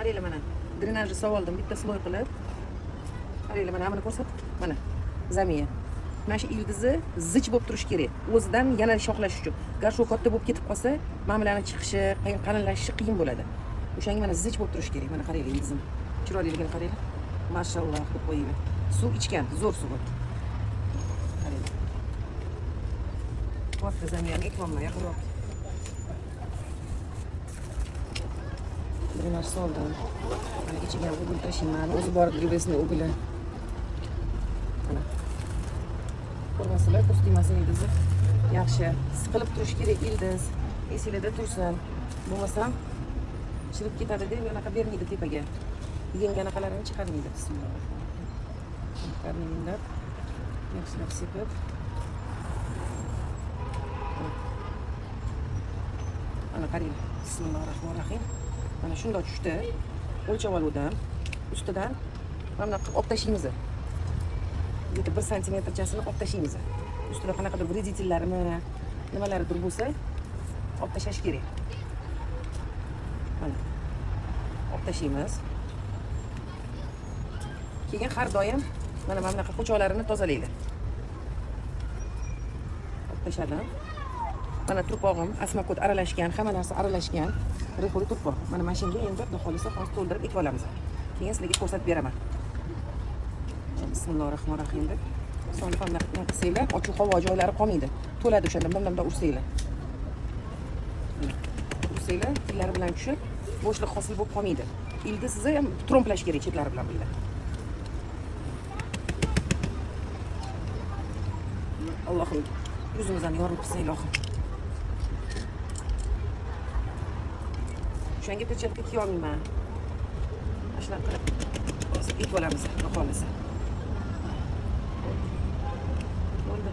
qaranglar mana. Drenajni soldim bitta sloy qilib. Qaranglar mana buni ko'rsat. Mana zamiya. Mana shu ildizi zich bo'lib turishi kerak. O'zidan yana shoxlash uchun. Gar shu katta bo'lib ketib qolsa, ma'mulaning chiqishi, qalinlashishi qiyin bo'ladi. O'shanga mana zich bo'lib turishi kerak. Mana qaranglar ildizim. Chiroyliligini qaranglar. Mashalloh deb qo'yinglar. Suv ichgan, zo'r suv. Qaranglar. Katta zamiyani ekmanman yaqinroq. Drenaj soldim. Mana ichiga ham o'g'il tashiyman. O'zi bor drevesni o'g'ili. Mana. Ko'rmasizlar, kostyumasi ildizi. Yaxshi. Siqilib turishi kerak ildiz. Esingizda tursin. Bo'lmasam chirib ketadi deb anaqa bermaydi tepaga. Yenganaqalarini chiqarmaydi. Karminlar. Yaxshilab sepib. Mana qarang. Bismillahirrohmanirrohim. Mana shunday tushdi. O'lchab oldim. Ustidan mana qilib olib tashlaymiz. Bitta 1 santimetrchasini olib tashlaymiz. Ustida qanaqadir vreditellarmi, nimalaridir bo'lsa, olib tashlash kerak. Mana. Olib tashlaymiz. Keyin har doim mana bunaqa qo'choqlarini tozalaylar. Olib tashladim. Mana turpog'im, asmakot aralashgan, hamma narsa aralashgan. Rexoli turpoq. Mana mashinga endi xudo xolisa hozir to'ldirib ekib olamiz. Keyin sizlarga ko'rsatib beraman. Bismillahirrohmanirrohim deb. So'ng ham qilsanglar, ochiq havo joylari qolmaydi. To'ladi o'shanda nimamda ursanglar. Ursanglar, tillari bilan tushib, bo'shliq hosil bo'lib qolmaydi. Ildizni ham tromplash kerak chetlari bilan bilan. Allohim, yuzimizdan yorib qilsa ilohim. Shunga perchatka kiy olmayman. Shunaqa qilib ekib olamiz, xohlasa. Bo'ldi.